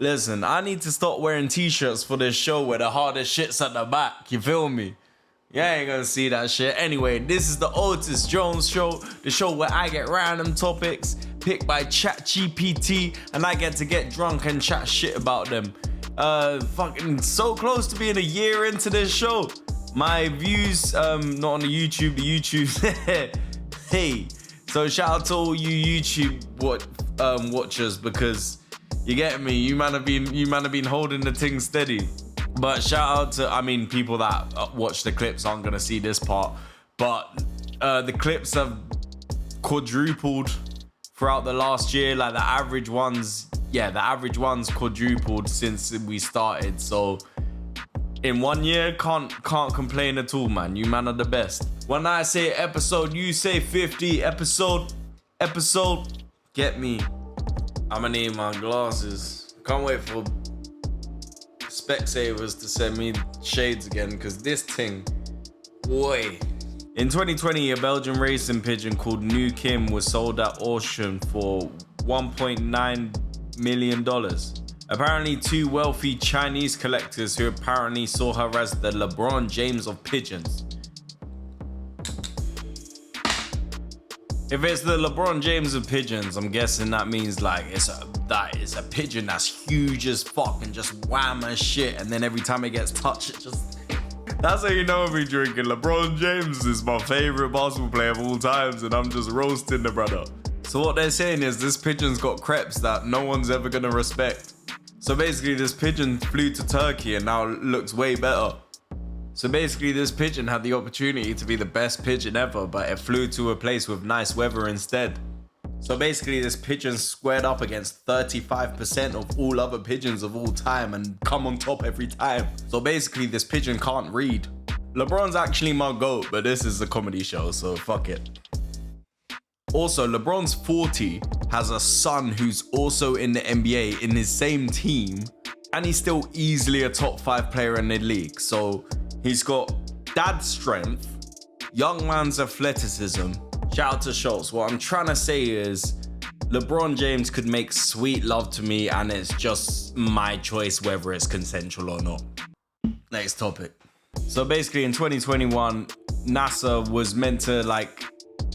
Listen, I need to stop wearing t-shirts for this show where the hardest shit's at the back. You feel me? You ain't gonna see that shit. Anyway, this is the Otis Jones Show, the show where I get random topics picked by ChatGPT and I get to get drunk and chat shit about them. Fucking so close to being a year into this show. My views, not on the YouTube, hey. So shout out to all you YouTube watchers, because you get me. You man have been holding the thing steady. But shout out to, people that watch the clips aren't gonna see this part, but the clips have quadrupled throughout the last year. Like the average ones quadrupled since we started. So in 1 year, can't complain at all, man. You man are the best. When I say episode, you say 50. Episode. Get me. I'ma need my glasses. Can't wait for Specsavers to send me shades again, because this thing, boy. In 2020, a Belgian racing pigeon called New Kim was sold at auction for $1.9 million. Apparently, two wealthy Chinese collectors who apparently saw her as the Lebron James of pigeons. If it's the LeBron James of pigeons, I'm guessing that means like it's a pigeon that's huge as fuck and just wham as shit, and then every time it gets touched, it just... That's how you know I'll be drinking. LeBron James is my favorite basketball player of all times, and I'm just roasting the brother. So what they're saying is this pigeon's got crepes that no one's ever gonna respect. So basically this pigeon flew to Turkey and now looks way better. So basically this pigeon had the opportunity to be the best pigeon ever, but it flew to a place with nice weather instead. So basically this pigeon squared up against 35% of all other pigeons of all time and come on top every time. So basically this pigeon can't read. LeBron's actually my GOAT, but this is a comedy show, so fuck it. Also, LeBron's 40, has a son who's also in the NBA in his same team, and he's still easily a top 5 player in the league. So he's got dad strength, young man's athleticism. Shout out to Schultz. What I'm trying to say is LeBron James could make sweet love to me, and it's just my choice whether it's consensual or not. Next topic. So basically in 2021, NASA was meant to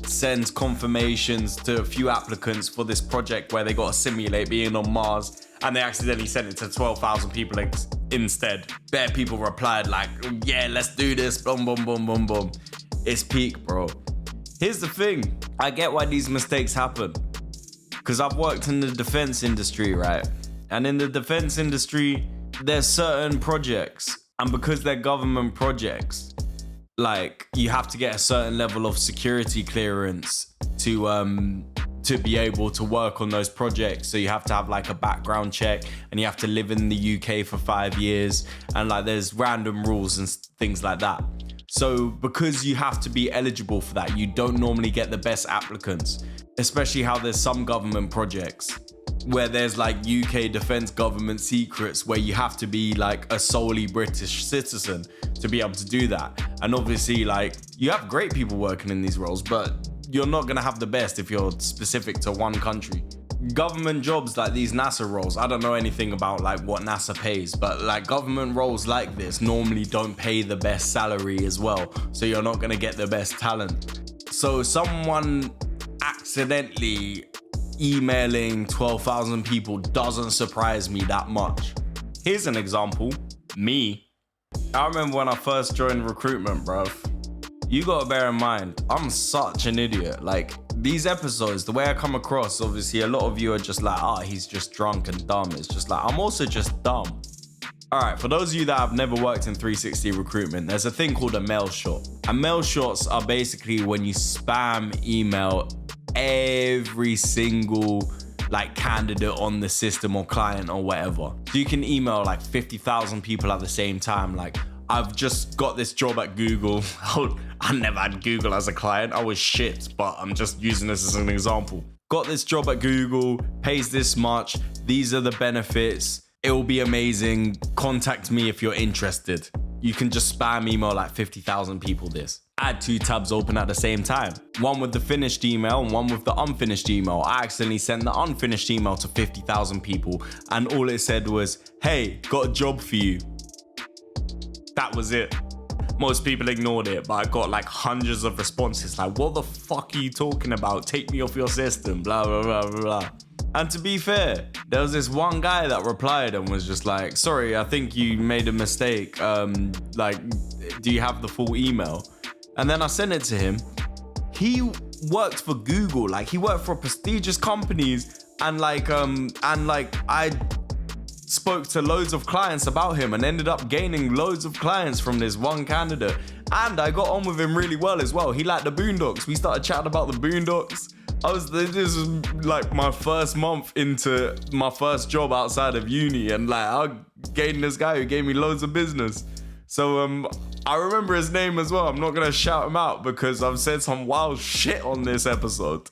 send confirmations to a few applicants for this project where they got to simulate being on Mars, and they accidentally sent it to 12,000 people instead. Bare people replied like, yeah, let's do this, boom, boom, boom, boom, boom. It's peak, bro. Here's the thing, I get why these mistakes happen, because I've worked in the defense industry, right? And in the defense industry, there's certain projects, and because they're government projects, you have to get a certain level of security clearance to be able to work on those projects. So you have to have a background check, and you have to live in the UK for 5 years, and there's random rules and things like that. So because you have to be eligible for that, you don't normally get the best applicants, especially how there's some government projects where there's UK defense government secrets where you have to be a solely British citizen to be able to do that. And obviously you have great people working in these roles, but you're not gonna have the best if you're specific to one country. Government jobs like these NASA roles, I don't know anything about what NASA pays, but government roles like this normally don't pay the best salary as well, so you're not gonna get the best talent. So someone accidentally emailing 12,000 people doesn't surprise me that much. Here's an example, me. I remember when I first joined recruitment, bruv. You gotta bear in mind, I'm such an idiot. These episodes, the way I come across, obviously a lot of you are just he's just drunk and dumb. It's just I'm also just dumb. All right, for those of you that have never worked in 360 recruitment, there's a thing called a mail shot. And mail shots are basically when you spam email every single candidate on the system or client or whatever. So you can email 50,000 people at the same time. I've just got this job at Google. I never had Google as a client. I was shit, but I'm just using this as an example. Got this job at Google, pays this much. These are the benefits. It will be amazing. Contact me if you're interested. You can just spam email 50,000 people this. I had 2 tabs open at the same time. One with the finished email and one with the unfinished email. I accidentally sent the unfinished email to 50,000 people and all it said was, hey, got a job for you. That was it. Most people ignored it, but I got like hundreds of responses like, what the fuck are you talking about? Take me off your system, blah, blah, blah, blah, blah. And to be fair, there was this one guy that replied and was just like, sorry, I think you made a mistake. Like, do you have the full email? And then I sent it to him. He worked for Google, like he worked for prestigious companies, and I spoke to loads of clients about him and ended up gaining loads of clients from this one candidate. And I got on with him really well as well. He liked the Boondocks. We started chatting about the Boondocks. This was like my first month into my first job outside of uni, and like I gained this guy who gave me loads of business. So I remember his name as well. I'm not gonna shout him out because I've said some wild shit on this episode.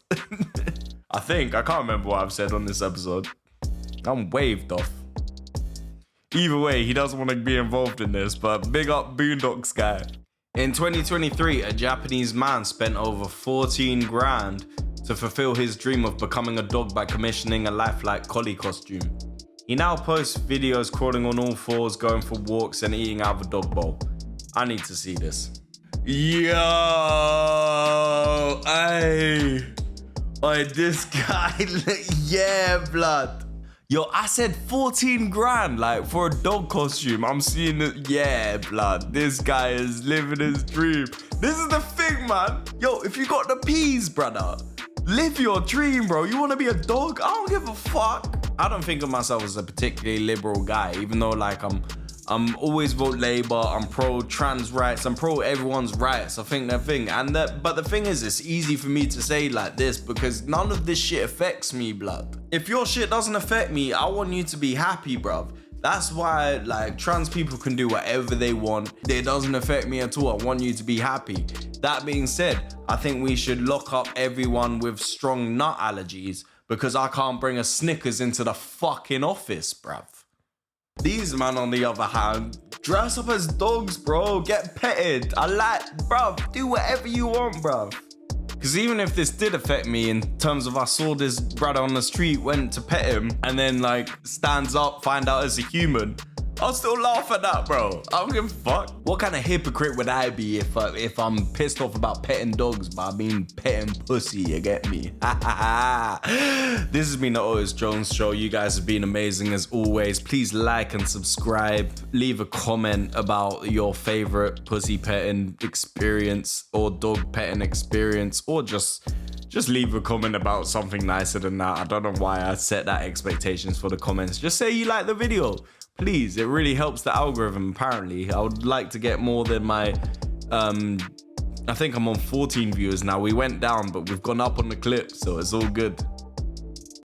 I can't remember what I've said on this episode. I'm waved off. Either way, he doesn't want to be involved in this, but big up Boondocks guy. In 2023, a Japanese man spent over 14 grand to fulfill his dream of becoming a dog by commissioning a lifelike collie costume. He now posts videos crawling on all fours, going for walks and eating out of a dog bowl. I need to see this. Yo, hey, this guy, yeah, blood. Yo, I said 14 grand, like for a dog costume. I'm seeing it, yeah, blood. This guy is living his dream. This is the thing, man. Yo, if you got the peas, brother, live your dream, bro. You want to be a dog? I don't give a fuck. I don't think of myself as a particularly liberal guy, even though like I'm always vote Labour, I'm pro trans rights, I'm pro everyone's rights. I think that thing. But the thing is, it's easy for me to say like this because none of this shit affects me, blood. If your shit doesn't affect me, I want you to be happy, bruv. That's why like trans people can do whatever they want. It doesn't affect me at all. I want you to be happy. That being said, I think we should lock up everyone with strong nut allergies because I can't bring a Snickers into the fucking office, bruv. These man, on the other hand, dress up as dogs, bro. Get petted. Bruv, do whatever you want, bruv. Because even if this did affect me in terms of I saw this brother on the street, went to pet him, and then like stands up, find out it's a human, I'll still laugh at that, bro. I don't give a fuck. What kind of hypocrite would I be if I'm pissed off about petting dogs, but I mean petting pussy, you get me? This has been the Otis Jones Show. You guys have been amazing as always. Please like and subscribe. Leave a comment about your favorite pussy petting experience or dog petting experience, or just leave a comment about something nicer than that. I don't know why I set that expectations for the comments. Just say you like the video. Please, it really helps the algorithm, apparently. I would like to get more than my, I think I'm on 14 viewers now. We went down, but we've gone up on the clip, so it's all good.